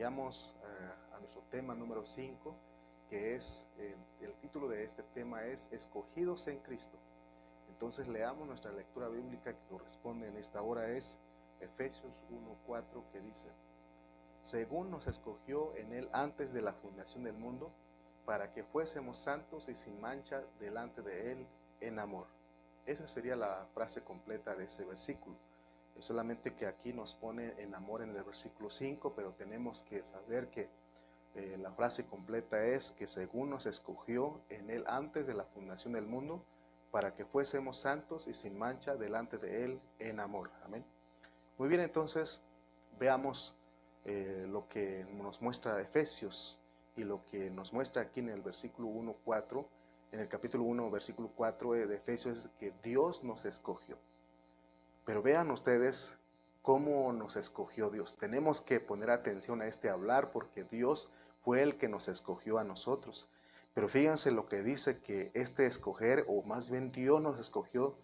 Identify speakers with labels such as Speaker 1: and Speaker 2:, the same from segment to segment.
Speaker 1: Vayamos a nuestro tema número 5, que es, el título de este tema es Escogidos en Cristo. Entonces leamos nuestra lectura bíblica que corresponde en esta hora, es Efesios 1:4, que dice: según nos escogió en Él antes de la fundación del mundo, para que fuésemos santos y sin mancha delante de Él en amor. Esa sería la frase completa de ese versículo. Es solamente que aquí nos pone en amor en el versículo 5, pero tenemos que saber que la frase completa es que según nos escogió en Él antes de la fundación del mundo, para que fuésemos santos y sin mancha delante de Él en amor. Amén. Muy bien, entonces veamos lo que nos muestra Efesios y lo que nos muestra aquí en el versículo 1:4. En el capítulo 1, versículo 4 de Efesios es que Dios nos escogió. Pero vean ustedes cómo nos escogió Dios. Tenemos que poner atención a este hablar porque Dios fue el que nos escogió a nosotros. Pero fíjense lo que dice, que este escoger, o más bien Dios nos escogió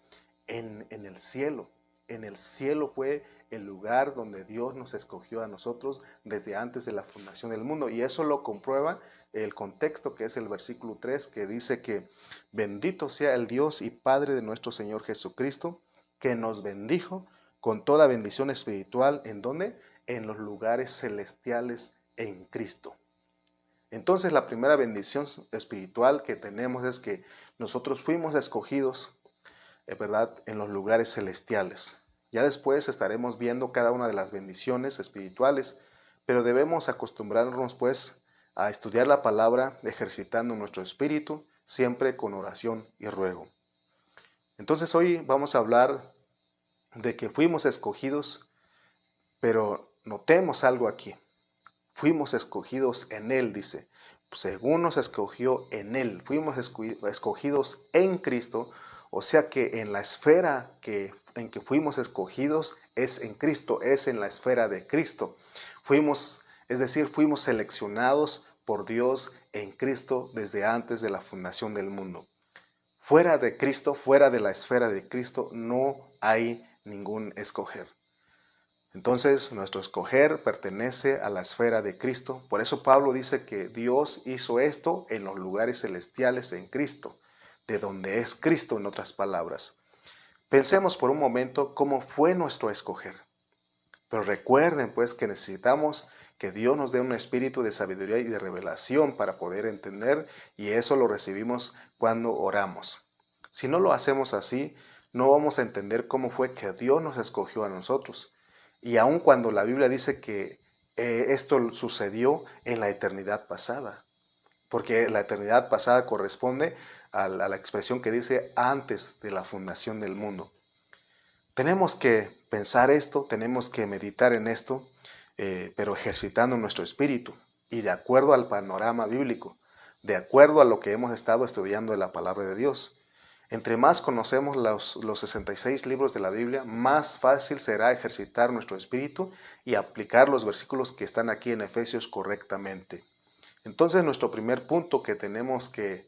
Speaker 1: en el cielo. En el cielo fue el lugar donde Dios nos escogió a nosotros desde antes de la fundación del mundo. Y eso lo comprueba el contexto, que es el versículo 3, que dice que bendito sea el Dios y Padre de nuestro Señor Jesucristo, que nos bendijo con toda bendición espiritual. ¿En dónde? En los lugares celestiales en Cristo. Entonces la primera bendición espiritual que tenemos es que nosotros fuimos escogidos, ¿verdad?, en los lugares celestiales. Ya después estaremos viendo cada una de las bendiciones espirituales, pero debemos acostumbrarnos pues a estudiar la palabra, ejercitando nuestro espíritu, siempre con oración y ruego. Entonces hoy vamos a hablar de que fuimos escogidos, pero notemos algo aquí. Fuimos escogidos en Él, dice. Según nos escogió en Él, fuimos escogidos en Cristo. O sea que en la esfera en que fuimos escogidos es en Cristo, es en la esfera de Cristo. Es decir, fuimos seleccionados por Dios en Cristo desde antes de la fundación del mundo. Fuera de Cristo, fuera de la esfera de Cristo, no hay ningún escoger. Entonces, nuestro escoger pertenece a la esfera de Cristo. Por eso Pablo dice que Dios hizo esto en los lugares celestiales en Cristo, de donde es Cristo, en otras palabras. Pensemos por un momento cómo fue nuestro escoger. Pero recuerden pues que necesitamos que Dios nos dé un espíritu de sabiduría y de revelación para poder entender, y eso lo recibimos cuando oramos. Si no lo hacemos así, no vamos a entender cómo fue que Dios nos escogió a nosotros. Y aun cuando la Biblia dice que esto sucedió en la eternidad pasada, porque la eternidad pasada corresponde a la expresión que dice antes de la fundación del mundo. Tenemos que pensar esto, tenemos que meditar en esto, pero ejercitando nuestro espíritu y de acuerdo al panorama bíblico, de acuerdo a lo que hemos estado estudiando en la palabra de Dios. Entre más conocemos los 66 libros de la Biblia, más fácil será ejercitar nuestro espíritu y aplicar los versículos que están aquí en Efesios correctamente. Entonces, nuestro primer punto que tenemos que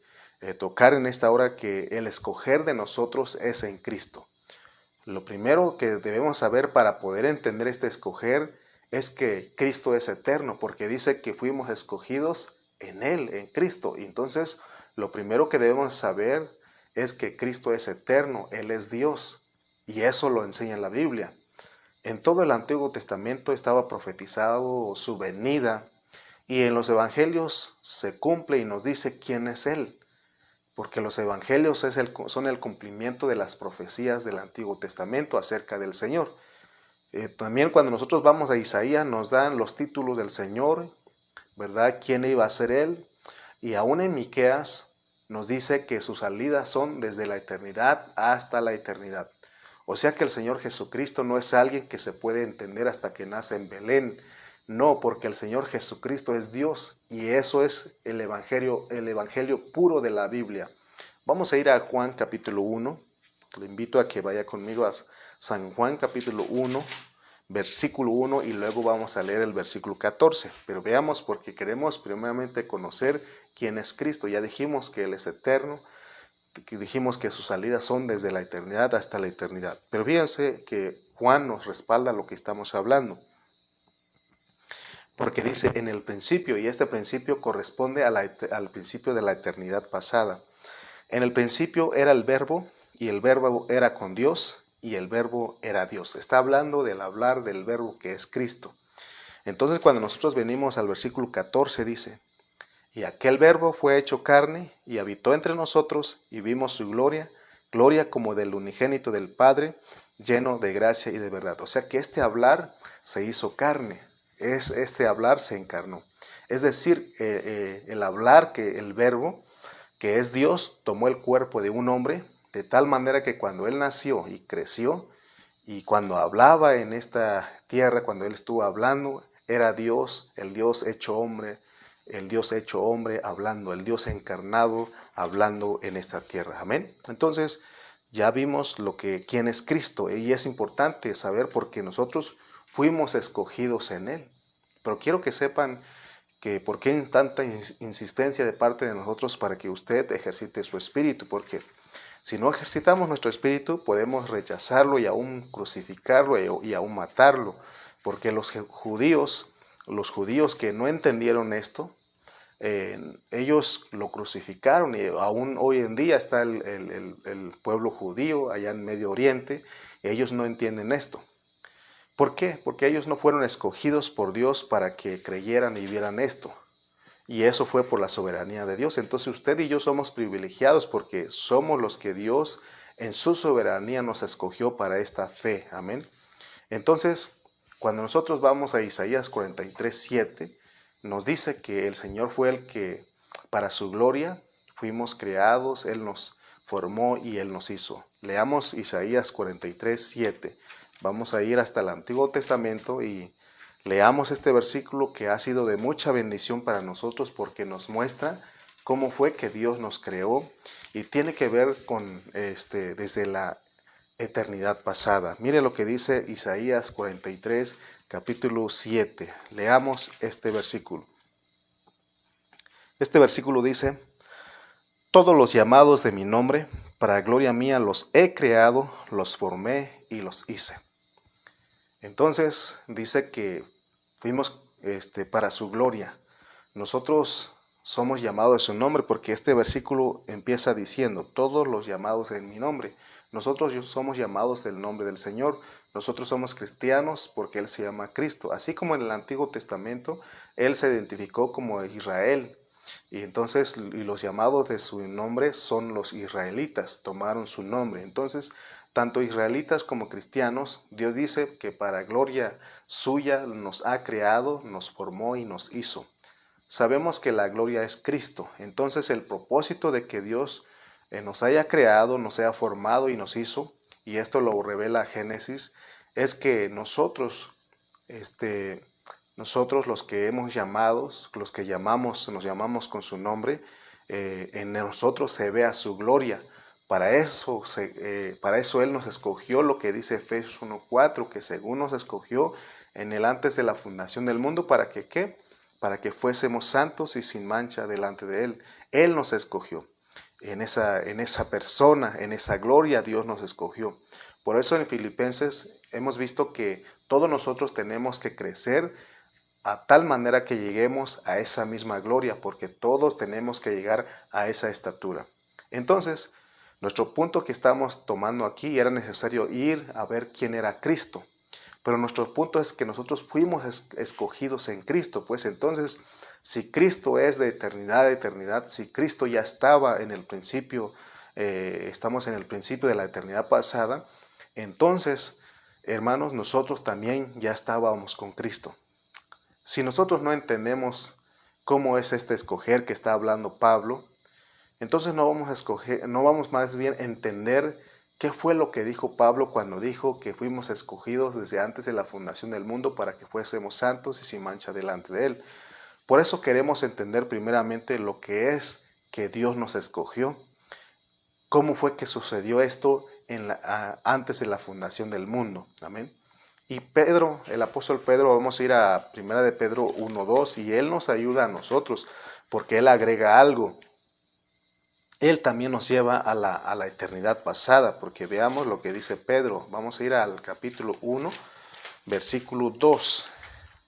Speaker 1: tocar en esta hora, que el escoger de nosotros es en Cristo. Lo primero que debemos saber para poder entender este escoger es que Cristo es eterno, porque dice que fuimos escogidos en Él, en Cristo. Y entonces, lo primero que debemos saber es que Cristo es eterno, Él es Dios, y eso lo enseña la Biblia. En todo el Antiguo Testamento estaba profetizado su venida, y en los evangelios se cumple y nos dice quién es Él, porque los evangelios son el cumplimiento de las profecías del Antiguo Testamento acerca del Señor. También cuando nosotros vamos a Isaías nos dan los títulos del Señor, ¿verdad? ¿Quién iba a ser Él? Y aún en Miqueas nos dice que sus salidas son desde la eternidad hasta la eternidad. O sea que el Señor Jesucristo no es alguien que se puede entender hasta que nace en Belén. No, porque el Señor Jesucristo es Dios y eso es el evangelio puro de la Biblia. Vamos a ir a Juan capítulo 1. Le invito a que vaya conmigo a San Juan capítulo 1, versículo 1, y luego vamos a leer el versículo 14. Pero veamos, porque queremos primeramente conocer quién es Cristo. Ya dijimos que Él es eterno, que dijimos que sus salidas son desde la eternidad hasta la eternidad. Pero fíjense que Juan nos respalda lo que estamos hablando. porque dice en el principio, y este principio corresponde al principio de la eternidad pasada. En el principio era el verbo, y el verbo era con Dios, y el verbo era Dios. Está hablando del hablar del verbo que es Cristo. Entonces cuando nosotros venimos al versículo 14 dice, y aquel verbo fue hecho carne y habitó entre nosotros y vimos su gloria, gloria como del unigénito del Padre, lleno de gracia y de verdad. O sea que este hablar se hizo carne, este hablar se encarnó. Es decir, el hablar, que el verbo, que es Dios, tomó el cuerpo de un hombre, de tal manera que cuando él nació y creció, y cuando hablaba en esta tierra, cuando él estuvo hablando, era Dios, el Dios hecho hombre, el Dios hecho hombre hablando, el Dios encarnado hablando en esta tierra. Amén. Entonces, ya vimos quién es Cristo, y es importante saber porque nosotros fuimos escogidos en él. Pero quiero que sepan que por qué tanta insistencia de parte de nosotros para que usted ejercite su espíritu, porque si no ejercitamos nuestro espíritu podemos rechazarlo y aún crucificarlo y aún matarlo, porque los judíos que no entendieron esto, ellos lo crucificaron, y aún hoy en día está el pueblo judío allá en Medio Oriente, ellos no entienden esto. ¿Por qué? Porque ellos no fueron escogidos por Dios para que creyeran y vieran esto. Y eso fue por la soberanía de Dios. Entonces usted y yo somos privilegiados porque somos los que Dios en su soberanía nos escogió para esta fe. Amén. Entonces, cuando nosotros vamos a Isaías 43:7, nos dice que el Señor fue el que para su gloria fuimos creados, Él nos formó y Él nos hizo. Leamos Isaías 43:7. Vamos a ir hasta el Antiguo Testamento y leamos este versículo que ha sido de mucha bendición para nosotros porque nos muestra cómo fue que Dios nos creó y tiene que ver con desde la eternidad pasada. Mire lo que dice Isaías 43, capítulo 7. Leamos este versículo. Este versículo dice, todos los llamados de mi nombre, para gloria mía los he creado, los formé y los hice. Entonces dice que fuimos para su gloria. Nosotros somos llamados de su nombre porque este versículo empieza diciendo, todos los llamados en mi nombre. Nosotros somos llamados del nombre del Señor. Nosotros somos cristianos porque Él se llama Cristo. Así como en el Antiguo Testamento, Él se identificó como Israel. Y entonces los llamados de su nombre son los israelitas, tomaron su nombre. Entonces, tanto israelitas como cristianos, Dios dice que para gloria suya nos ha creado, nos formó y nos hizo. Sabemos que la gloria es Cristo. Entonces el propósito de que Dios nos haya creado, nos haya formado y nos hizo, y esto lo revela Génesis, es que nosotros los que hemos llamados, los que nos llamamos con su nombre, en nosotros se vea su gloria. Para eso Él nos escogió, lo que dice Efesios 1:4, que según nos escogió en el antes de la fundación del mundo, ¿para que qué? Para que fuésemos santos y sin mancha delante de Él. Él nos escogió. En esa persona, en esa gloria, Dios nos escogió. Por eso en Filipenses hemos visto que todos nosotros tenemos que crecer a tal manera que lleguemos a esa misma gloria, porque todos tenemos que llegar a esa estatura. Entonces, nuestro punto que estamos tomando aquí, era necesario ir a ver quién era Cristo. Pero nuestro punto es que nosotros fuimos escogidos en Cristo. Pues entonces, si Cristo es de eternidad a eternidad, si Cristo ya estaba en el principio, estamos en el principio de la eternidad pasada, entonces, hermanos, nosotros también ya estábamos con Cristo. Si nosotros no entendemos cómo es este escoger que está hablando Pablo, entonces no vamos más bien a entender qué fue lo que dijo Pablo cuando dijo que fuimos escogidos desde antes de la fundación del mundo para que fuésemos santos y sin mancha delante de Él. Por eso queremos entender primeramente lo que es que Dios nos escogió. ¿Cómo fue que sucedió esto antes de la fundación del mundo? Amén. Y Pedro, el apóstol Pedro, vamos a ir a 1 de Pedro 1:2 y él nos ayuda a nosotros porque él agrega algo. Él también nos lleva a la eternidad pasada, porque veamos lo que dice Pedro. Vamos a ir al capítulo 1, versículo 2.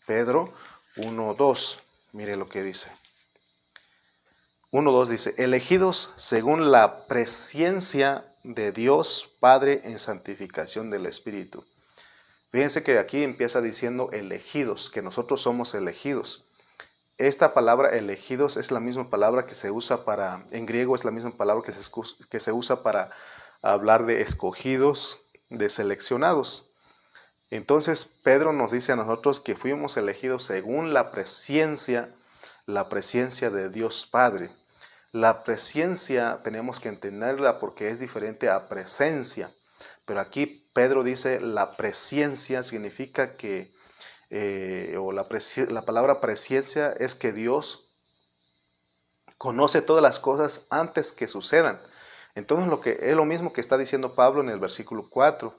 Speaker 1: Pedro 1:2. Mire lo que dice. 1:2 dice, elegidos según la presciencia de Dios Padre en santificación del Espíritu. Fíjense que aquí empieza diciendo elegidos, que nosotros somos elegidos. Esta palabra elegidos es la misma palabra que se usa para, en griego es la misma palabra que se usa para hablar de escogidos, de seleccionados. Entonces Pedro nos dice a nosotros que fuimos elegidos según la presciencia de Dios Padre. La presciencia tenemos que entenderla porque es diferente a presencia. Pero aquí Pedro dice la presciencia significa que, la palabra presciencia es que Dios conoce todas las cosas antes que sucedan. Entonces es lo mismo que está diciendo Pablo en el versículo 4,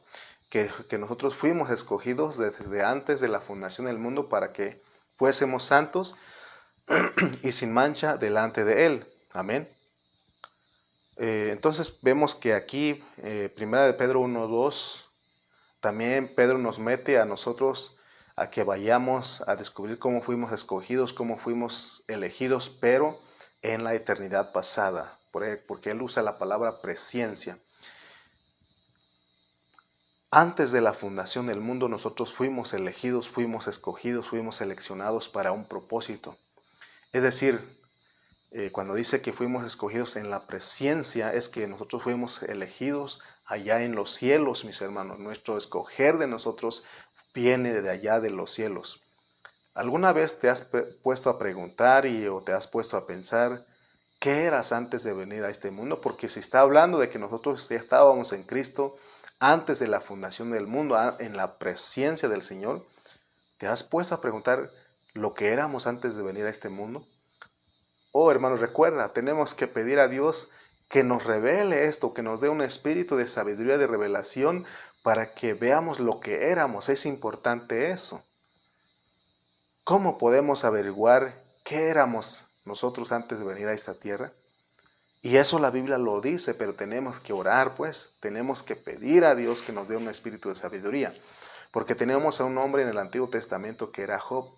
Speaker 1: que nosotros fuimos escogidos desde antes de la fundación del mundo para que fuésemos santos y sin mancha delante de Él. Amén. Entonces vemos que aquí, primera de Pedro 1:2, también Pedro nos mete a nosotros a que vayamos a descubrir cómo fuimos escogidos, cómo fuimos elegidos, pero en la eternidad pasada, porque él usa la palabra presciencia. Antes de la fundación del mundo nosotros fuimos elegidos, fuimos escogidos, fuimos seleccionados para un propósito. Es decir, cuando dice que fuimos escogidos en la presciencia, es que nosotros fuimos elegidos allá en los cielos, mis hermanos. Nuestro escoger de nosotros viene de allá de los cielos. ¿Alguna vez te has puesto a preguntar o te has puesto a pensar qué eras antes de venir a este mundo? Porque se está hablando de que nosotros ya estábamos en Cristo antes de la fundación del mundo, en la presciencia del Señor. ¿Te has puesto a preguntar lo que éramos antes de venir a este mundo? Oh, hermanos, recuerda, tenemos que pedir a Dios que nos revele esto, que nos dé un espíritu de sabiduría, de revelación, para que veamos lo que éramos. Es importante eso. ¿Cómo podemos averiguar qué éramos nosotros antes de venir a esta tierra? Y eso la Biblia lo dice, pero tenemos que orar, pues. Tenemos que pedir a Dios que nos dé un espíritu de sabiduría. Porque tenemos a un hombre en el Antiguo Testamento que era Job,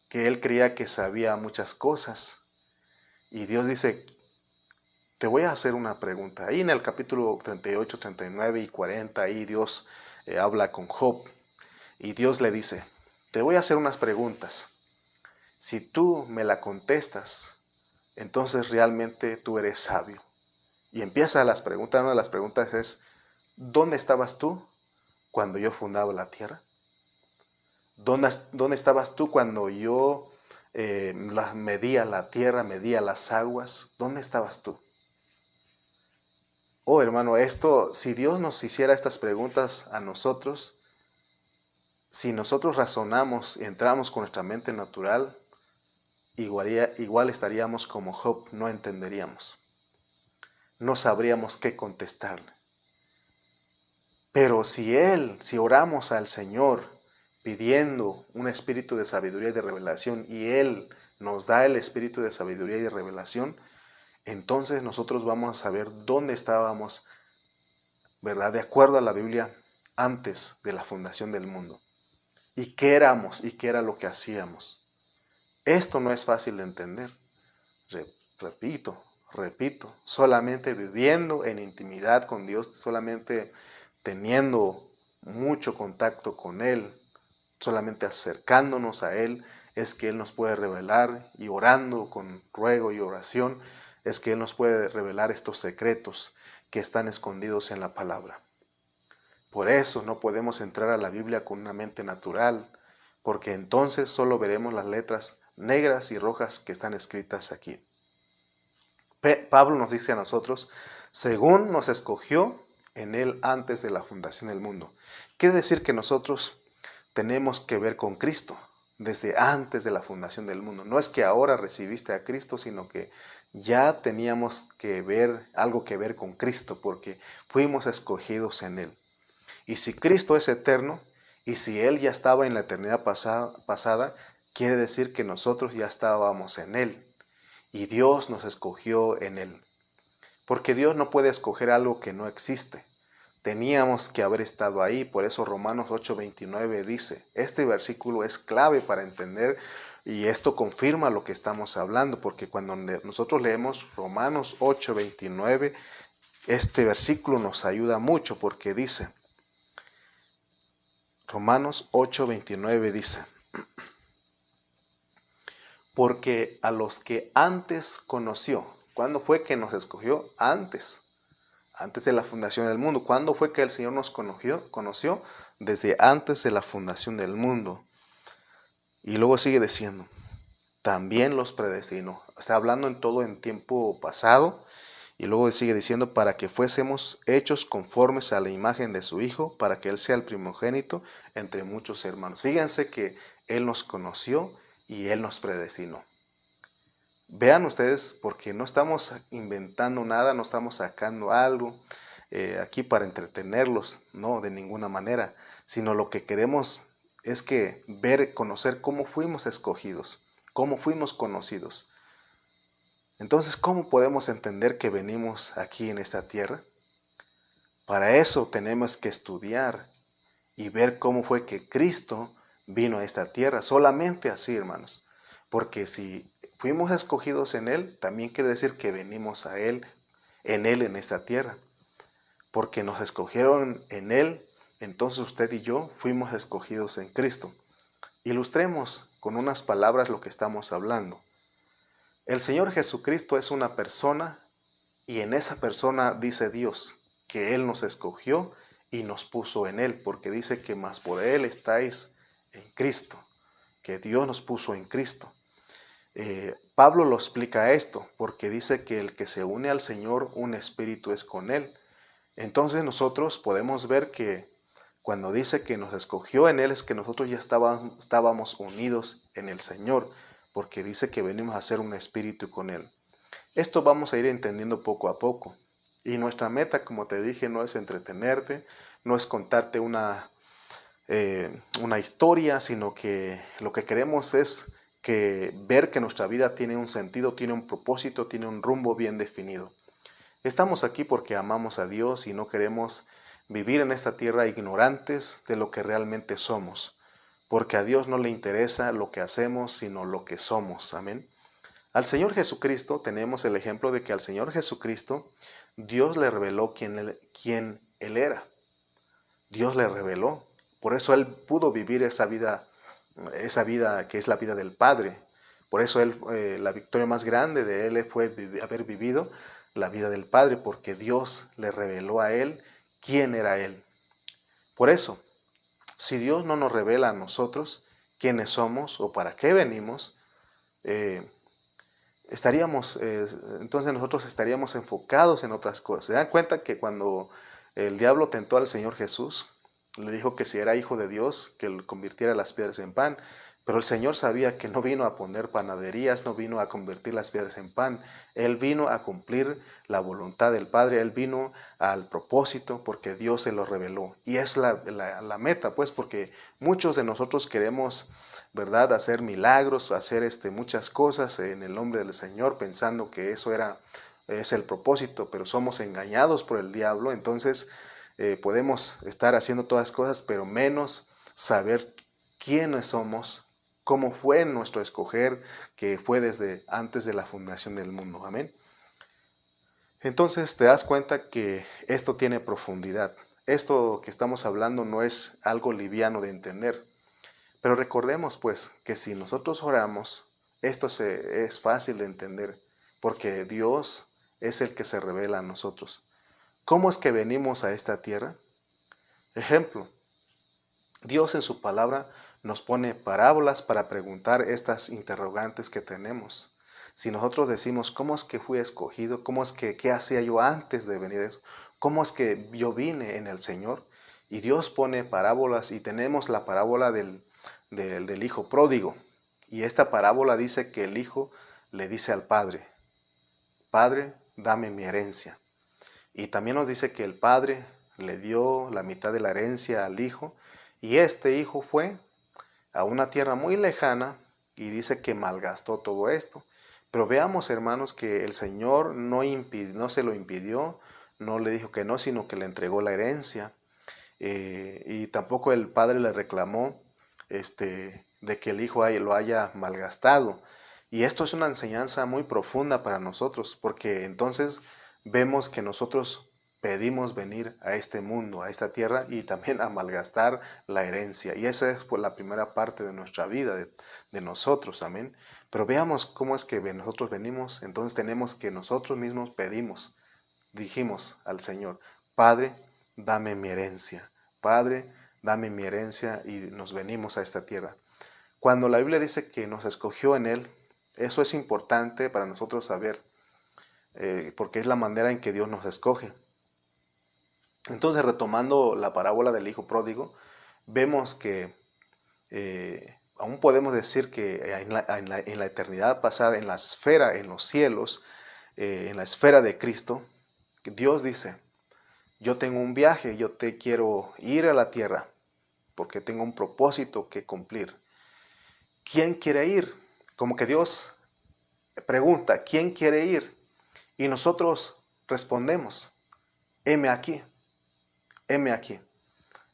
Speaker 1: que él creía que sabía muchas cosas. Y Dios dice, te voy a hacer una pregunta. Ahí en el capítulo 38, 39 y 40, ahí Dios habla con Job. Y Dios le dice, te voy a hacer unas preguntas. Si tú me la contestas, entonces realmente tú eres sabio. Y empieza las preguntas. Una de las preguntas es, ¿dónde estabas tú cuando yo fundaba la tierra? ¿Dónde estabas tú cuando yo medía la tierra, medía las aguas? ¿Dónde estabas tú? Oh, hermano, si Dios nos hiciera estas preguntas a nosotros, si nosotros razonamos y entramos con nuestra mente natural, igual estaríamos como Job, no entenderíamos. No sabríamos qué contestarle. Pero si oramos al Señor pidiendo un espíritu de sabiduría y de revelación, y Él nos da el espíritu de sabiduría y de revelación, entonces nosotros vamos a saber dónde estábamos, ¿verdad? De acuerdo a la Biblia, antes de la fundación del mundo. Y qué éramos y qué era lo que hacíamos. Esto no es fácil de entender. Repito, solamente viviendo en intimidad con Dios, solamente teniendo mucho contacto con Él, solamente acercándonos a Él, es que Él nos puede revelar, y orando con ruego y oración, es que Él nos puede revelar estos secretos que están escondidos en la palabra. Por eso no podemos entrar a la Biblia con una mente natural, porque entonces solo veremos las letras negras y rojas que están escritas aquí. Pablo nos dice a nosotros, según nos escogió en Él antes de la fundación del mundo. Quiere decir que nosotros tenemos que ver con Cristo desde antes de la fundación del mundo. No es que ahora recibiste a Cristo, sino que ya teníamos algo que ver con Cristo, porque fuimos escogidos en Él. Y si Cristo es eterno, y si Él ya estaba en la eternidad pasada, quiere decir que nosotros ya estábamos en Él. Y Dios nos escogió en Él. Porque Dios no puede escoger algo que no existe. Teníamos que haber estado ahí, por eso Romanos 8:29 dice, este versículo es clave para entender y esto confirma lo que estamos hablando, porque cuando nosotros leemos Romanos 8:29, este versículo nos ayuda mucho porque dice, Romanos 8:29 dice, porque a los que antes conoció, ¿cuándo fue que nos escogió? Antes de la fundación del mundo. ¿Cuándo fue que el Señor nos conoció? Desde antes de la fundación del mundo. Y luego sigue diciendo, también los predestinó. Está hablando en todo en tiempo pasado. Y luego sigue diciendo, para que fuésemos hechos conformes a la imagen de su Hijo, para que Él sea el primogénito entre muchos hermanos. Fíjense que Él nos conoció y Él nos predestinó. Vean ustedes, porque no estamos inventando nada, no estamos sacando algo aquí para entretenerlos, no, de ninguna manera, sino lo que queremos es que ver, conocer cómo fuimos escogidos, cómo fuimos conocidos. Entonces, ¿cómo podemos entender que venimos aquí en esta tierra? Para eso tenemos que estudiar y ver cómo fue que Cristo vino a esta tierra. Solamente así, hermanos. Porque si fuimos escogidos en Él, también quiere decir que venimos a Él, en esta tierra. Porque nos escogieron en Él, entonces usted y yo fuimos escogidos en Cristo. Ilustremos con unas palabras lo que estamos hablando. El Señor Jesucristo es una persona y en esa persona dice Dios que Él nos escogió y nos puso en Él, porque dice que más por Él estáis en Cristo, que Dios nos puso en Cristo. Pablo lo explica esto, porque dice que el que se une al Señor, un espíritu es con Él. Entonces nosotros podemos ver que cuando dice que nos escogió en Él, es que nosotros ya estábamos unidos en el Señor, porque dice que venimos a ser un espíritu con Él. Esto vamos a ir entendiendo poco a poco. Y nuestra meta, como te dije, no es entretenerte, no es contarte una historia, sino que lo que queremos es ver que nuestra vida tiene un sentido, tiene un propósito, tiene un rumbo bien definido. Estamos aquí porque amamos a Dios y no queremos vivir en esta tierra ignorantes de lo que realmente somos, porque a Dios no le interesa lo que hacemos, sino lo que somos. Amén. Al Señor Jesucristo tenemos el ejemplo de que al Señor Jesucristo Dios le reveló quién Él era. Dios le reveló. Por eso Él pudo vivir esa vida que es la vida del Padre. Por eso la victoria más grande de Él fue haber vivido la vida del Padre, porque Dios le reveló a Él quién era Él. Por eso, si Dios no nos revela a nosotros quiénes somos o para qué venimos, entonces nosotros estaríamos enfocados en otras cosas. ¿Se dan cuenta que cuando el diablo tentó al Señor Jesús, le dijo que si era hijo de Dios, que él convirtiera las piedras en pan? Pero el Señor sabía que no vino a poner panaderías, no vino a convertir las piedras en pan. Él vino a cumplir la voluntad del Padre, Él vino al propósito porque Dios se lo reveló. Y es la meta, pues, porque muchos de nosotros queremos, ¿verdad?, hacer milagros, hacer muchas cosas en el nombre del Señor, pensando que eso es el propósito, pero somos engañados por el diablo. Entonces podemos estar haciendo todas cosas, pero menos saber quiénes somos, cómo fue nuestro escoger, que fue desde antes de la fundación del mundo. Amén. Entonces te das cuenta que esto tiene profundidad. Esto que estamos hablando no es algo liviano de entender. Pero recordemos pues que si nosotros oramos, esto es fácil de entender, porque Dios es el que se revela a nosotros. ¿Cómo es que venimos a esta tierra? Ejemplo, Dios en su palabra nos pone parábolas para preguntar estas interrogantes que tenemos. Si nosotros decimos, ¿cómo es que fui escogido? ¿Cómo es qué hacía yo antes de venir eso? ¿Cómo es que yo vine en el Señor? Y Dios pone parábolas y tenemos la parábola del hijo pródigo. Y esta parábola dice que el hijo le dice al padre, Padre, dame mi herencia. Y también nos dice que el padre le dio la mitad de la herencia al hijo. Y este hijo fue a una tierra muy lejana y dice que malgastó todo esto. Pero veamos, hermanos, que el Señor no se lo impidió, no le dijo que no, sino que le entregó la herencia. Y tampoco el padre le reclamó de que el hijo lo haya malgastado. Y esto es una enseñanza muy profunda para nosotros, porque entonces vemos que nosotros pedimos venir a este mundo, a esta tierra, y también a malgastar la herencia. Y esa es pues, la primera parte de nuestra vida, de nosotros, amén. Pero veamos cómo es que nosotros venimos. Entonces tenemos que nosotros mismos dijimos al Señor: Padre, dame mi herencia. Padre, dame mi herencia, y nos venimos a esta tierra. Cuando la Biblia dice que nos escogió en Él, eso es importante para nosotros saber, porque es la manera en que Dios nos escoge. Entonces, retomando la parábola del hijo pródigo, vemos que aún podemos decir que en la eternidad pasada, en la esfera, en los cielos, en la esfera de Cristo, Dios dice: yo tengo un viaje, yo te quiero ir a la tierra, porque tengo un propósito que cumplir. ¿Quién quiere ir? Como que Dios pregunta: ¿quién quiere ir? Y nosotros respondemos: heme aquí, heme aquí.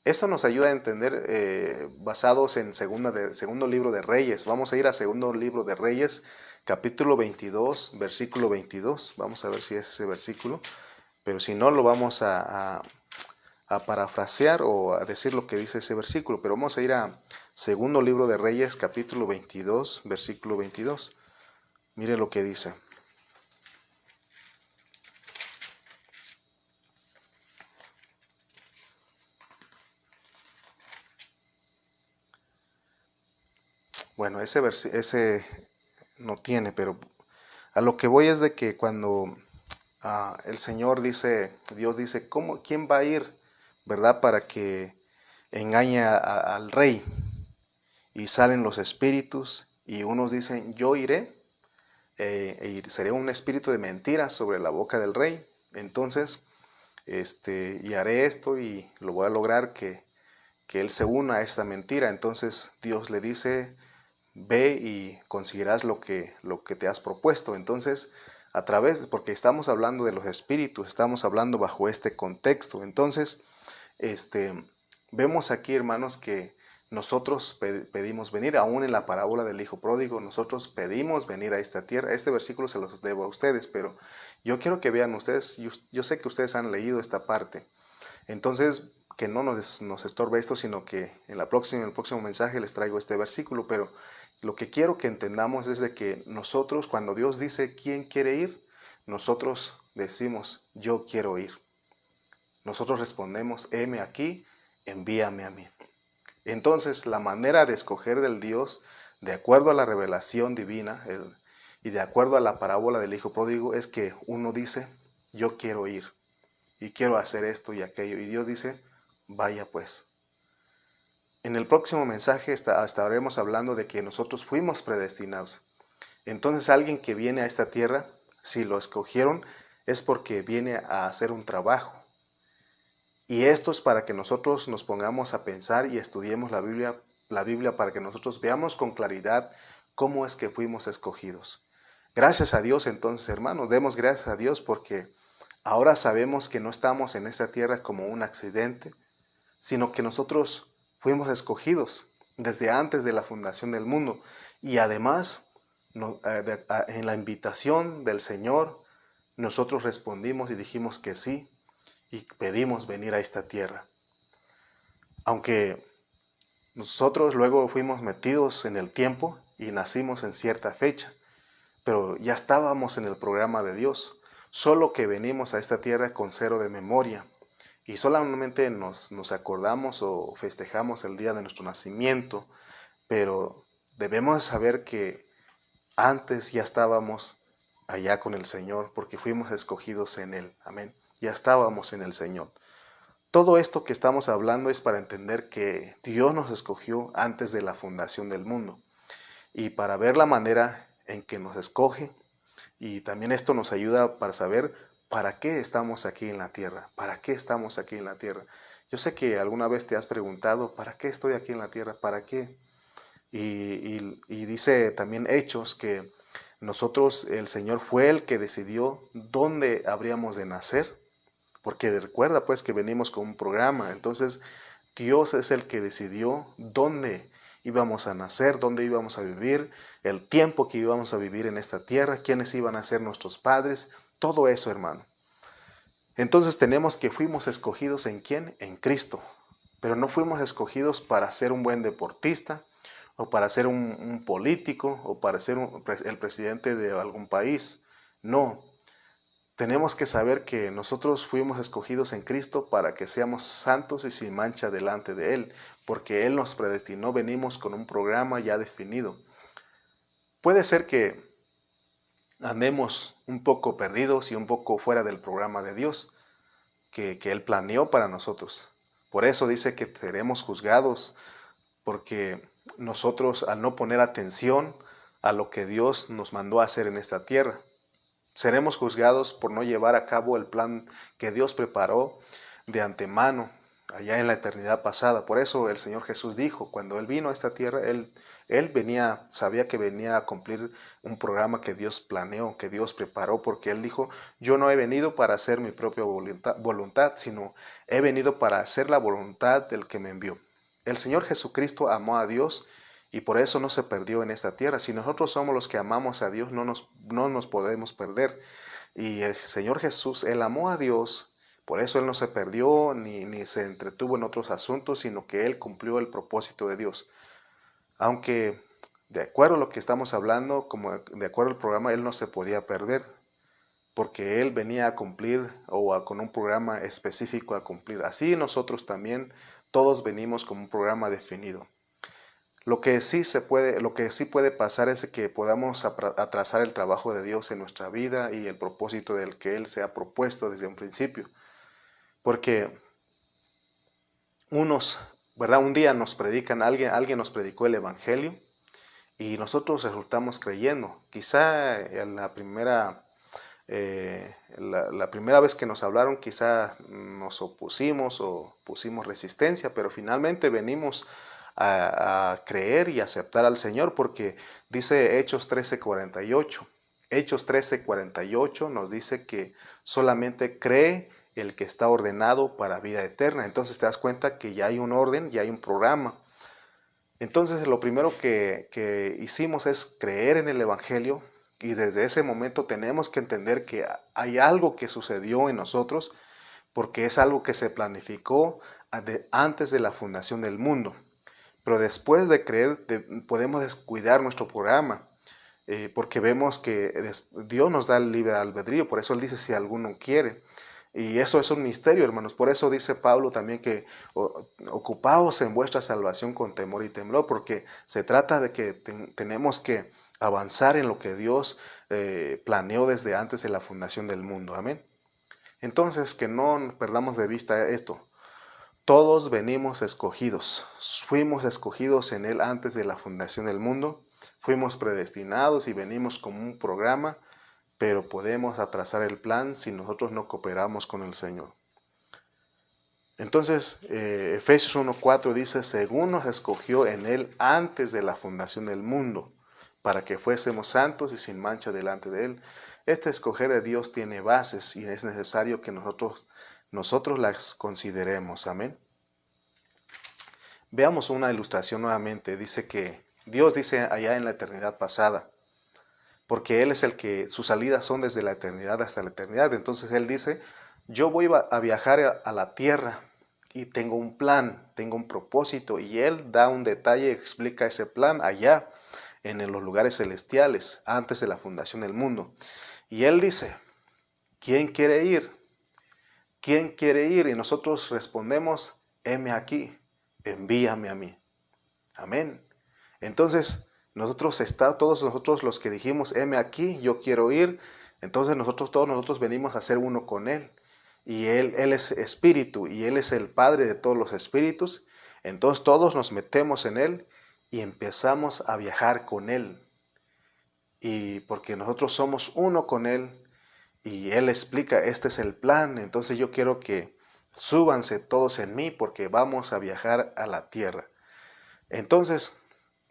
Speaker 1: Eso nos ayuda a entender, basados en segundo libro de Reyes. Vamos a ir a segundo libro de Reyes, capítulo 22, versículo 22. Vamos a ver si es ese versículo, pero si no, lo vamos a parafrasear o a decir lo que dice ese versículo. Pero vamos a ir a segundo libro de Reyes, capítulo 22, versículo 22. Mire lo que dice. Bueno, ese no tiene, pero a lo que voy es de que cuando el Señor dice, Dios dice: ¿quién va a ir, verdad, para que engañe al rey? Y salen los espíritus, y unos dicen: yo iré, y seré un espíritu de mentira sobre la boca del rey. Entonces, y haré esto, y lo voy a lograr que él se una a esta mentira. Entonces Dios le dice: ve y conseguirás lo que te has propuesto. Entonces, porque estamos hablando de los espíritus, estamos hablando bajo este contexto. Entonces, vemos aquí, hermanos, que nosotros pedimos venir. Aún en la parábola del hijo pródigo, nosotros pedimos venir a esta tierra. Este versículo se los debo a ustedes, pero yo quiero que vean ustedes, yo sé que ustedes han leído esta parte. Entonces, que no nos estorbe esto, sino que en el próximo mensaje les traigo este versículo. Pero lo que quiero que entendamos es de que nosotros, cuando Dios dice: ¿quién quiere ir?, nosotros decimos: yo quiero ir. Nosotros respondemos: heme aquí, envíame a mí. Entonces, la manera de escoger del Dios, de acuerdo a la revelación divina y de acuerdo a la parábola del hijo pródigo, es que uno dice: yo quiero ir y quiero hacer esto y aquello. Y Dios dice: vaya pues. En el próximo mensaje estaremos hablando de que nosotros fuimos predestinados. Entonces, alguien que viene a esta tierra, si lo escogieron, es porque viene a hacer un trabajo. Y esto es para que nosotros nos pongamos a pensar y estudiemos la Biblia, para que nosotros veamos con claridad cómo es que fuimos escogidos. Gracias a Dios, entonces, hermanos, demos gracias a Dios, porque ahora sabemos que no estamos en esta tierra como un accidente, sino que nosotros fuimos escogidos desde antes de la fundación del mundo. Y además, en la invitación del Señor, nosotros respondimos y dijimos que sí, y pedimos venir a esta tierra. Aunque nosotros luego fuimos metidos en el tiempo y nacimos en cierta fecha, pero ya estábamos en el programa de Dios, solo que venimos a esta tierra con cero de memoria, y solamente nos acordamos o festejamos el día de nuestro nacimiento, pero debemos saber que antes ya estábamos allá con el Señor, porque fuimos escogidos en Él. Amén. Ya estábamos en el Señor. Todo esto que estamos hablando es para entender que Dios nos escogió antes de la fundación del mundo, y para ver la manera en que nos escoge. Y también esto nos ayuda para saber para qué estamos aquí en la tierra. ¿Para qué estamos aquí en la tierra? Yo sé que alguna vez te has preguntado: ¿para qué estoy aquí en la tierra? ¿Para qué? Y dice también Hechos que el Señor fue el que decidió dónde habríamos de nacer, porque recuerda pues que venimos con un programa. Entonces Dios es el que decidió dónde íbamos a nacer, dónde íbamos a vivir, el tiempo que íbamos a vivir en esta tierra, quiénes iban a ser nuestros padres, todo eso, hermano. Entonces tenemos que fuimos escogidos ¿en quién? En Cristo. Pero no fuimos escogidos para ser un buen deportista, o para ser un político, o para ser el presidente de algún país. No, tenemos que saber que nosotros fuimos escogidos en Cristo para que seamos santos y sin mancha delante de Él, porque Él nos predestinó, venimos con un programa ya definido. Puede ser que andemos un poco perdidos y un poco fuera del programa de Dios que Él planeó para nosotros. Por eso dice que seremos juzgados, porque nosotros al no poner atención a lo que Dios nos mandó a hacer en esta tierra, seremos juzgados por no llevar a cabo el plan que Dios preparó de antemano allá en la eternidad pasada. Por eso el Señor Jesús dijo, cuando Él vino a esta tierra, Él venía, sabía que venía a cumplir un programa que Dios planeó, que Dios preparó, porque Él dijo, yo no he venido para hacer mi propia voluntad, sino he venido para hacer la voluntad del que me envió. El Señor Jesucristo amó a Dios y por eso no se perdió en esta tierra. Si nosotros somos los que amamos a Dios, no nos podemos perder. Y el Señor Jesús, Él amó a Dios, por eso Él no se perdió ni se entretuvo en otros asuntos, sino que Él cumplió el propósito de Dios. Aunque, de acuerdo a lo que estamos hablando, como de acuerdo al programa, Él no se podía perder, porque Él venía a cumplir con un programa específico a cumplir. Así nosotros también, todos venimos con un programa definido. Lo que sí puede pasar es que podamos atrasar el trabajo de Dios en nuestra vida y el propósito del que Él se ha propuesto desde un principio. Porque ¿verdad? Un día nos predican, alguien nos predicó el Evangelio y nosotros resultamos creyendo. Quizá en la primera vez que nos hablaron, quizá nos opusimos o pusimos resistencia, pero finalmente venimos a creer y aceptar al Señor, porque dice Hechos 13:48. Hechos 13:48 nos dice que solamente cree el que está ordenado para vida eterna. Entonces te das cuenta que ya hay un orden, ya hay un programa. Entonces lo primero que hicimos es creer en el Evangelio, y desde ese momento tenemos que entender que hay algo que sucedió en nosotros, porque es algo que se planificó antes de la fundación del mundo. Pero después de creer podemos descuidar nuestro programa, porque vemos que Dios nos da el libre albedrío. Por eso Él dice si alguno quiere. Y eso es un misterio, hermanos. Por eso dice Pablo también que ocupaos en vuestra salvación con temor y temblor, porque se trata de que tenemos que avanzar en lo que Dios planeó desde antes de la fundación del mundo. Amén. Entonces, que no perdamos de vista esto. Todos venimos escogidos, fuimos escogidos en Él antes de la fundación del mundo, fuimos predestinados y venimos como un programa, pero podemos atrasar el plan si nosotros no cooperamos con el Señor. Entonces, Efesios 1:4 dice, según nos escogió en Él antes de la fundación del mundo, para que fuésemos santos y sin mancha delante de Él. Este escoger de Dios tiene bases y es necesario que nosotros las consideremos. Amén. Veamos una ilustración nuevamente. Dice que Dios dice allá en la eternidad pasada, porque Él es el que sus salidas son desde la eternidad hasta la eternidad. Entonces Él dice, yo voy a viajar a la tierra y tengo un plan, tengo un propósito, y Él da un detalle, explica ese plan allá en los lugares celestiales antes de la fundación del mundo. Y Él dice, ¿quién quiere ir? ¿Quién quiere ir? Y nosotros respondemos, heme aquí, envíame a mí. Amén. Entonces, todos nosotros los que dijimos, heme aquí, yo quiero ir, entonces todos nosotros venimos a ser uno con Él. Y Él es espíritu y Él es el Padre de todos los espíritus. Entonces todos nos metemos en Él y empezamos a viajar con Él. Y porque nosotros somos uno con Él, y Él explica, este es el plan, entonces yo quiero que súbanse todos en mí porque vamos a viajar a la tierra. Entonces,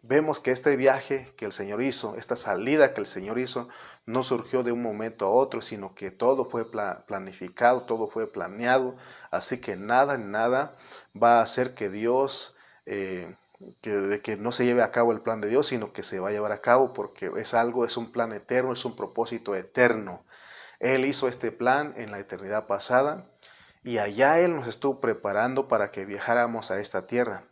Speaker 1: vemos que este viaje que el Señor hizo, esta salida que el Señor hizo, no surgió de un momento a otro, sino que todo fue planificado, todo fue planeado, así que nada va a hacer que Dios, que no se lleve a cabo el plan de Dios, sino que se va a llevar a cabo porque es algo, es un plan eterno, es un propósito eterno. Él hizo este plan en la eternidad pasada y allá Él nos estuvo preparando para que viajáramos a esta tierra.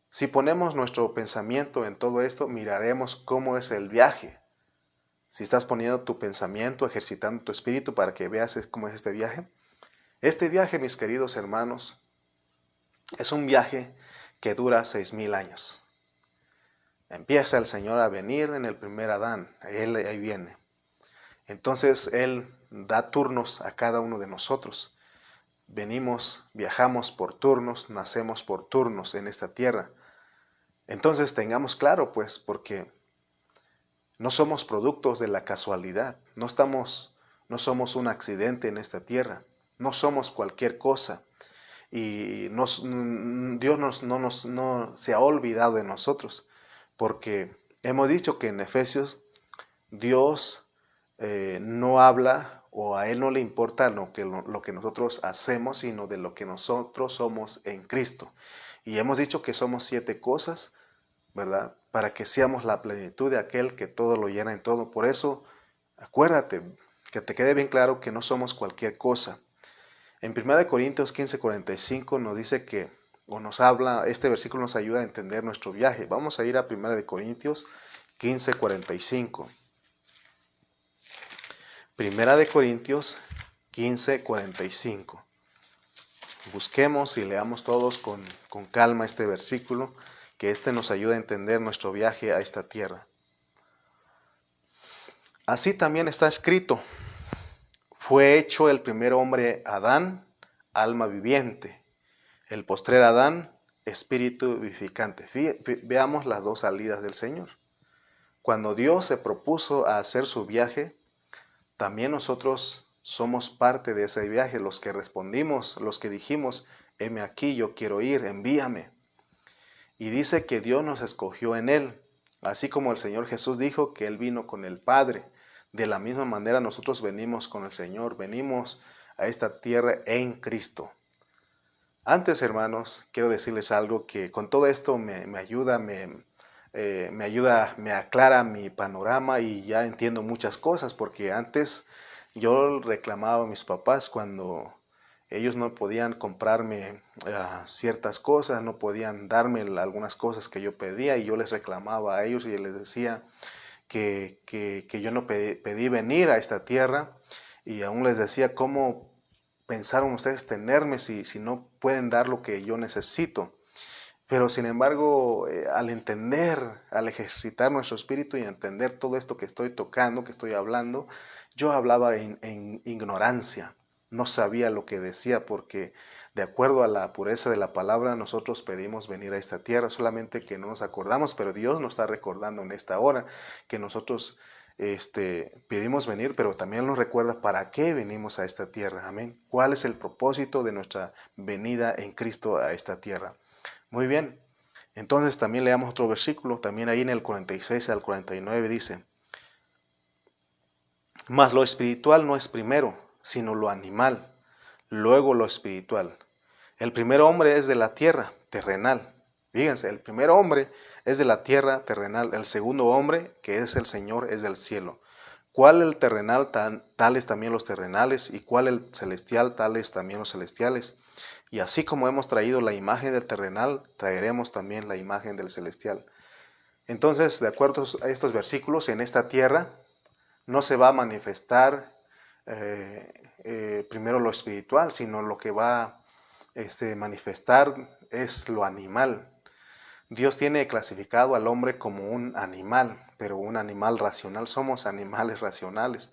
Speaker 1: Si ponemos nuestro pensamiento en todo esto, miraremos cómo es el viaje. Si estás poniendo tu pensamiento, ejercitando tu espíritu para que veas cómo es este viaje, mis queridos hermanos, es un viaje que dura 6,000 años. Empieza el Señor a venir en el primer Adán, Él ahí viene. Entonces Él da turnos a cada uno de nosotros. Venimos, viajamos por turnos, nacemos por turnos en esta tierra. Entonces tengamos claro, pues, porque no somos productos de la casualidad, no somos un accidente en esta tierra, no somos cualquier cosa. Y Dios no se ha olvidado de nosotros, porque hemos dicho que en Efesios Dios no habla o a Él no le importa lo que nosotros hacemos, sino de lo que nosotros somos en Cristo. Y hemos dicho que somos 7 cosas, ¿verdad? Para que seamos la plenitud de aquel que todo lo llena en todo. Por eso, acuérdate, que te quede bien claro que no somos cualquier cosa. En 1 Corintios 15:45 nos dice que, o nos habla, este versículo nos ayuda a entender nuestro viaje. Vamos a ir a 1 Corintios 15:45. 1 Corintios 15:45. Busquemos y leamos todos con calma este versículo, que nos ayuda a entender nuestro viaje a esta tierra. Así también está escrito: fue hecho el primer hombre Adán, alma viviente; el postrer Adán, espíritu vivificante. Veamos las dos salidas del Señor. Cuando Dios se propuso a hacer su viaje, también nosotros somos parte de ese viaje, los que respondimos, los que dijimos: heme aquí, yo quiero ir, envíame. Y dice que Dios nos escogió en Él, así como el Señor Jesús dijo que Él vino con el Padre. De la misma manera nosotros venimos con el Señor, venimos a esta tierra en Cristo. Antes, hermanos, quiero decirles algo que con todo esto me ayuda, me aclara mi panorama y ya entiendo muchas cosas, porque antes yo reclamaba a mis papás cuando ellos no podían comprarme ciertas cosas, no podían darme algunas cosas que yo pedía, y yo les reclamaba a ellos y les decía que yo no pedí venir a esta tierra, y aún les decía: ¿cómo pensaron ustedes tenerme si no pueden dar lo que yo necesito? Pero sin embargo, al entender, al ejercitar nuestro espíritu y entender todo esto que estoy tocando, que estoy hablando, yo hablaba en ignorancia, no sabía lo que decía, porque de acuerdo a la pureza de la palabra nosotros pedimos venir a esta tierra, solamente que no nos acordamos, pero Dios nos está recordando en esta hora que nosotros pedimos venir, pero también nos recuerda para qué venimos a esta tierra. Amén. ¿Cuál es el propósito de nuestra venida en Cristo a esta tierra? Muy bien, entonces también leamos otro versículo, también ahí en el 46 al 49 dice: mas lo espiritual no es primero, sino lo animal, luego lo espiritual. El primer hombre es de la tierra, terrenal. Fíjense, el primer hombre es de la tierra, terrenal. El segundo hombre, que es el Señor, es del cielo. ¿Cuál el terrenal, tales también los terrenales? ¿Y cuál el celestial, tales también los celestiales? Y así como hemos traído la imagen del terrenal, traeremos también la imagen del celestial. Entonces, de acuerdo a estos versículos, en esta tierra no se va a manifestar primero lo espiritual, sino lo que va a manifestar es lo animal. Dios tiene clasificado al hombre como un animal, pero un animal racional. Somos animales racionales.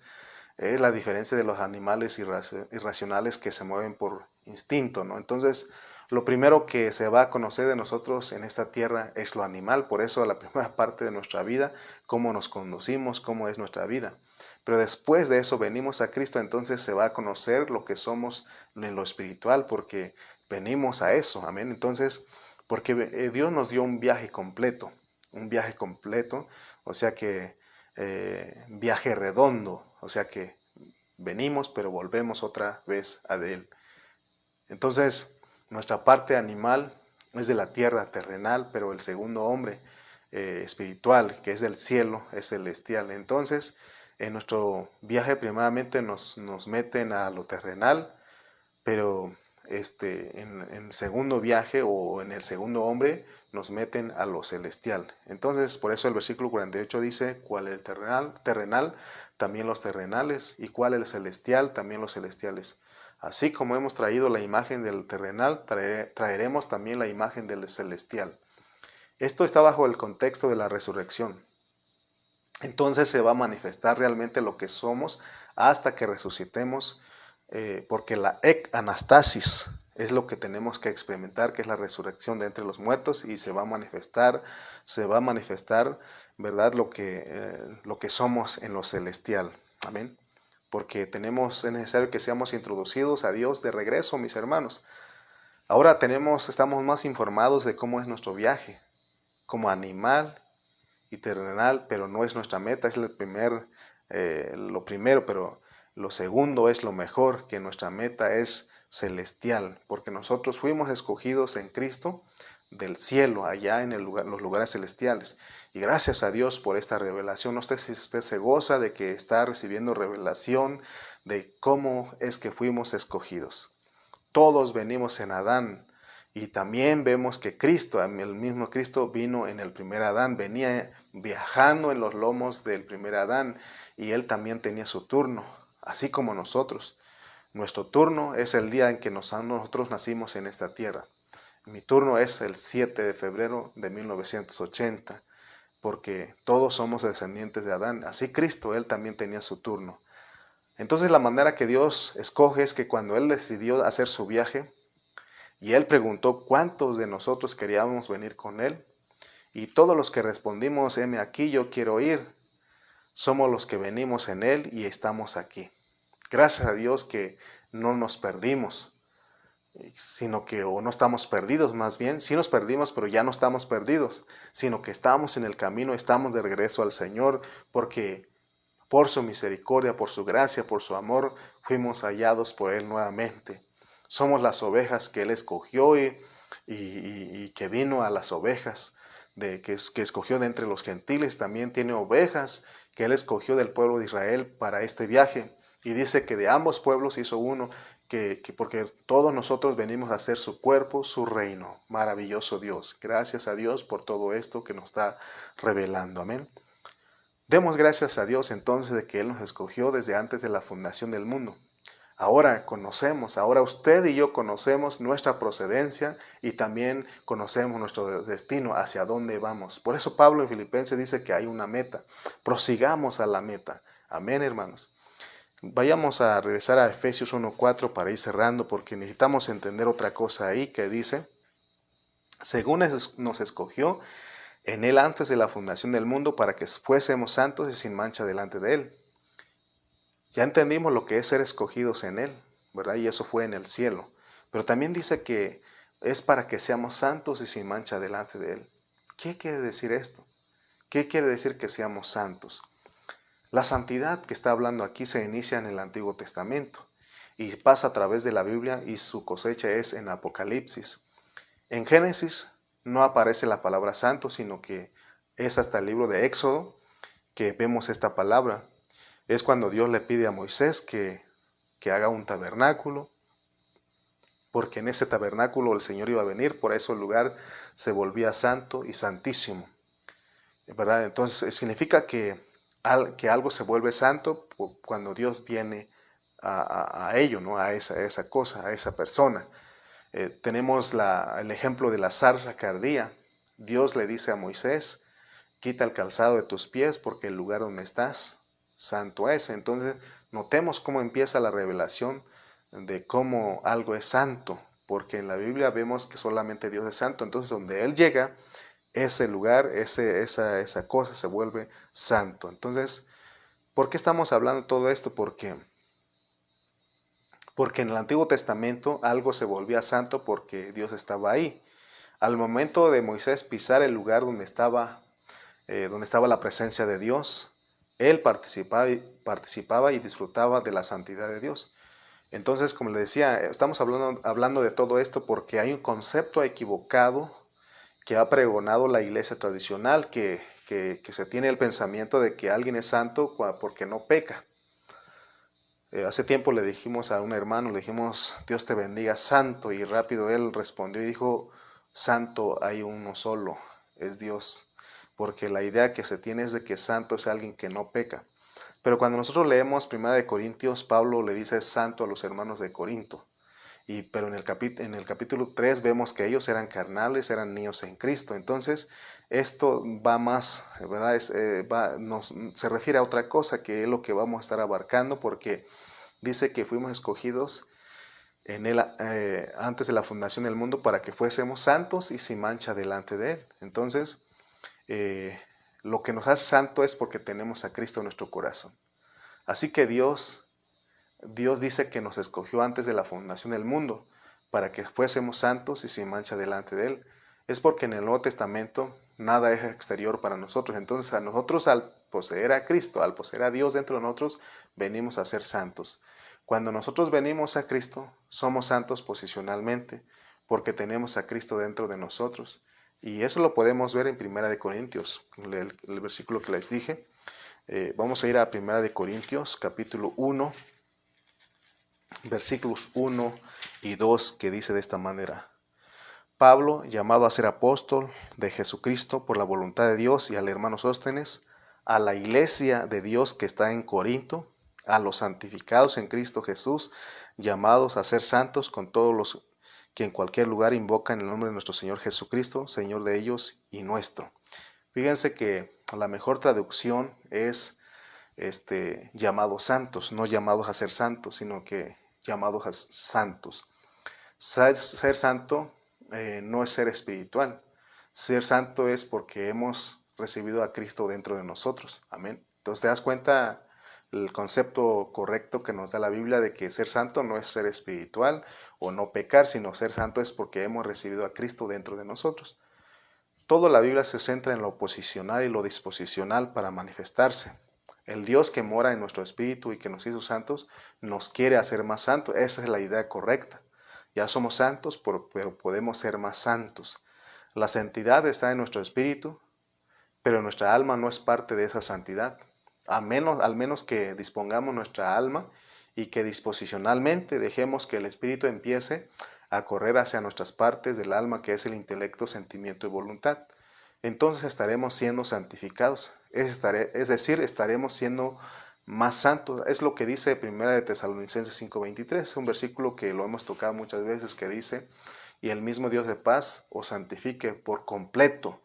Speaker 1: Es la diferencia de los animales irracionales que se mueven por instinto, ¿no? Entonces, lo primero que se va a conocer de nosotros en esta tierra es lo animal. Por eso la primera parte de nuestra vida, cómo nos conducimos, cómo es nuestra vida. Pero después de eso venimos a Cristo, entonces se va a conocer lo que somos en lo espiritual, porque venimos a eso, amén. Entonces, porque Dios nos dio un viaje completo, un viaje completo, o sea que viaje redondo, o sea que venimos pero volvemos otra vez a Él. Entonces, nuestra parte animal es de la tierra terrenal, pero el segundo hombre espiritual, que es del cielo, es celestial. Entonces, en nuestro viaje primeramente nos meten a lo terrenal, pero en el segundo viaje o en el segundo hombre nos meten a lo celestial. Entonces, por eso el versículo 48 dice, cuál es el terrenal, también los terrenales, y cuál es el celestial, también los celestiales. Así como hemos traído la imagen del terrenal, traeremos también la imagen del celestial. Esto está bajo el contexto de la resurrección. Entonces se va a manifestar realmente lo que somos hasta que resucitemos, porque la anastasis es lo que tenemos que experimentar, que es la resurrección de entre los muertos, y se va a manifestar, ¿verdad? Lo que somos en lo celestial. Amén. Porque es necesario que seamos introducidos a Dios de regreso, mis hermanos. Ahora estamos más informados de cómo es nuestro viaje, como animal y terrenal, pero no es nuestra meta, es lo primero, pero lo segundo es lo mejor, que nuestra meta es celestial, porque nosotros fuimos escogidos en Cristo del cielo, allá en los lugares celestiales. Y gracias a Dios por esta revelación. No sé si usted se goza de que está recibiendo revelación de cómo es que fuimos escogidos. Todos venimos en Adán, y también vemos que Cristo, el mismo Cristo vino en el primer Adán, venía viajando en los lomos del primer Adán, y él también tenía su turno, así como nosotros. Nuestro turno es el día en que nosotros nacimos en esta tierra. Mi turno es el 7 de febrero de 1980, porque todos somos descendientes de Adán. Así Cristo, él también tenía su turno. Entonces la manera que Dios escoge es que cuando él decidió hacer su viaje, y él preguntó cuántos de nosotros queríamos venir con él, y todos los que respondimos, heme aquí, yo quiero ir, somos los que venimos en él y estamos aquí. Gracias a Dios que no nos perdimos, o no estamos perdidos más bien, sí nos perdimos, pero ya no estamos perdidos, sino que estamos en el camino, estamos de regreso al Señor, porque por su misericordia, por su gracia, por su amor, fuimos hallados por Él nuevamente. Somos las ovejas que Él escogió y que vino a las ovejas que escogió de entre los gentiles. También tiene ovejas que Él escogió del pueblo de Israel para este viaje. Y dice que de ambos pueblos hizo uno, porque todos nosotros venimos a ser su cuerpo, su reino. Maravilloso Dios. Gracias a Dios por todo esto que nos está revelando. Amén. Demos gracias a Dios entonces de que Él nos escogió desde antes de la fundación del mundo. Ahora usted y yo conocemos nuestra procedencia y también conocemos nuestro destino, hacia dónde vamos. Por eso Pablo en Filipenses dice que hay una meta. Prosigamos a la meta. Amén, hermanos. Vayamos a regresar a Efesios 1:4 para ir cerrando, porque necesitamos entender otra cosa ahí que dice, según nos escogió en Él antes de la fundación del mundo para que fuésemos santos y sin mancha delante de Él. Ya entendimos lo que es ser escogidos en Él, ¿verdad? Y eso fue en el cielo. Pero también dice que es para que seamos santos y sin mancha delante de Él. ¿Qué quiere decir esto? ¿Qué quiere decir que seamos santos? La santidad que está hablando aquí se inicia en el Antiguo Testamento y pasa a través de la Biblia, y su cosecha es en Apocalipsis. En Génesis no aparece la palabra santo, sino que es hasta el libro de Éxodo que vemos esta palabra. Es cuando Dios le pide a Moisés que haga un tabernáculo, porque en ese tabernáculo el Señor iba a venir, por eso el lugar se volvía santo y santísimo, ¿verdad? Entonces significa que algo se vuelve santo cuando Dios viene a ello, ¿no? A esa cosa, a esa persona. Tenemos el ejemplo de la zarza que ardía. Dios le dice a Moisés, quita el calzado de tus pies porque el lugar donde estás santo es. Entonces notemos cómo empieza la revelación de cómo algo es santo, porque en la Biblia vemos que solamente Dios es santo. Entonces donde Él llega, ese lugar, esa cosa se vuelve santo. Entonces, ¿por qué estamos hablando de todo esto? Porque en el Antiguo Testamento algo se volvía santo porque Dios estaba ahí. Al momento de Moisés pisar el lugar donde estaba donde estaba la presencia de Dios, él participaba y disfrutaba de la santidad de Dios. Entonces, como le decía, estamos hablando de todo esto porque hay un concepto equivocado que ha pregonado la iglesia tradicional, que se tiene el pensamiento de que alguien es santo porque no peca. Hace tiempo le dijimos a un hermano, le dijimos, Dios te bendiga, santo, y rápido él respondió y dijo, santo hay uno solo, es Dios, porque la idea que se tiene es de que santo es alguien que no peca. Pero cuando nosotros leemos 1 Corintios, Pablo le dice santo a los hermanos de Corinto. Pero en el capítulo 3 vemos que ellos eran carnales, eran niños en Cristo. Entonces, esto va más, ¿verdad? Se refiere a otra cosa que es lo que vamos a estar abarcando, porque dice que fuimos escogidos en él antes de la fundación del mundo para que fuésemos santos y sin mancha delante de Él. Entonces, lo que nos hace santo es porque tenemos a Cristo en nuestro corazón. Así que Dios dice que nos escogió antes de la fundación del mundo para que fuésemos santos y sin mancha delante de Él. Es porque en el Nuevo Testamento nada es exterior para nosotros. Entonces a nosotros, al poseer a Cristo, al poseer a Dios dentro de nosotros, venimos a ser santos. Cuando nosotros venimos a Cristo, somos santos posicionalmente porque tenemos a Cristo dentro de nosotros. Y eso lo podemos ver en 1 Corintios, el versículo que les dije. Vamos a ir a 1 Corintios, capítulo 1, versículos 1 y 2, que dice de esta manera: Pablo, llamado a ser apóstol de Jesucristo por la voluntad de Dios, y al hermano Sóstenes, a la iglesia de Dios que está en Corinto, a los santificados en Cristo Jesús, llamados a ser santos, con todos los que en cualquier lugar invocan el nombre de nuestro Señor Jesucristo, Señor de ellos y nuestro. Fíjense que la mejor traducción es llamados santos, no llamados a ser santos, sino que llamados a santos. Ser santo no es ser espiritual. Ser santo es porque hemos recibido a Cristo dentro de nosotros. Amén. Entonces te das cuenta el concepto correcto que nos da la Biblia de que ser santo no es ser espiritual o no pecar, sino ser santo es porque hemos recibido a Cristo dentro de nosotros. Toda la Biblia se centra en lo posicional y lo disposicional para manifestarse. El Dios que mora en nuestro espíritu y que nos hizo santos, nos quiere hacer más santos. Esa es la idea correcta. Ya somos santos, pero podemos ser más santos. La santidad está en nuestro espíritu, pero nuestra alma no es parte de esa santidad. Al menos que dispongamos nuestra alma y que disposicionalmente dejemos que el espíritu empiece a correr hacia nuestras partes del alma, que es el intelecto, sentimiento y voluntad. Entonces estaremos siendo santificados, es decir, estaremos siendo más santos. Es lo que dice 1 de Tesalonicenses 5:23, un versículo que lo hemos tocado muchas veces, que dice: y el mismo Dios de paz os santifique por completo,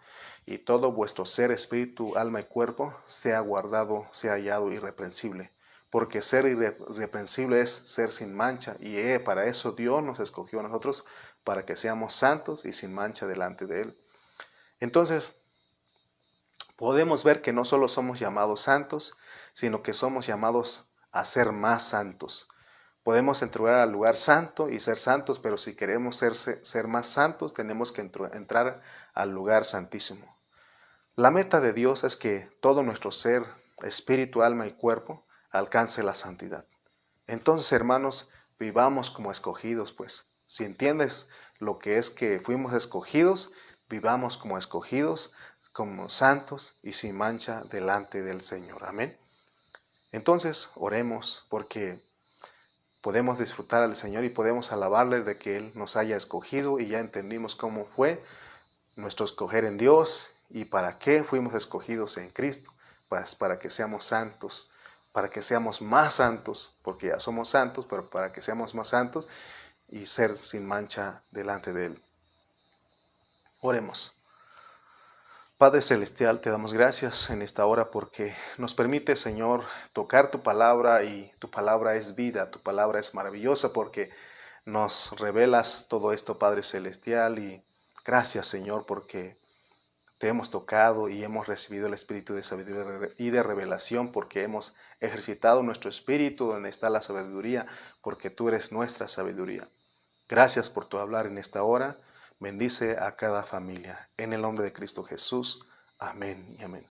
Speaker 1: y todo vuestro ser, espíritu, alma y cuerpo sea guardado, sea hallado irreprensible. Porque ser irreprensible es ser sin mancha, y para eso Dios nos escogió a nosotros, para que seamos santos y sin mancha delante de Él. Entonces, podemos ver que no solo somos llamados santos, sino que somos llamados a ser más santos. Podemos entrar al lugar santo y ser santos, pero si queremos ser más santos, tenemos que entrar al lugar santísimo. La meta de Dios es que todo nuestro ser, espíritu, alma y cuerpo alcance la santidad. Entonces, hermanos, vivamos como escogidos, pues. Si entiendes lo que es que fuimos escogidos, vivamos como escogidos, como santos y sin mancha delante del Señor. Amén. Entonces, oremos porque podemos disfrutar al Señor y podemos alabarle de que Él nos haya escogido, y ya entendimos cómo fue nuestro escoger en Dios y para qué fuimos escogidos en Cristo, pues para que seamos santos, para que seamos más santos, porque ya somos santos, pero para que seamos más santos y ser sin mancha delante de Él. Oremos. Padre Celestial, te damos gracias en esta hora porque nos permite, Señor, tocar tu palabra, y tu palabra es vida, tu palabra es maravillosa porque nos revelas todo esto, Padre Celestial, y gracias, Señor, porque te hemos tocado y hemos recibido el espíritu de sabiduría y de revelación, porque hemos ejercitado nuestro espíritu donde está la sabiduría, porque tú eres nuestra sabiduría. Gracias por tu hablar en esta hora. Bendice a cada familia. En el nombre de Cristo Jesús. Amén y amén.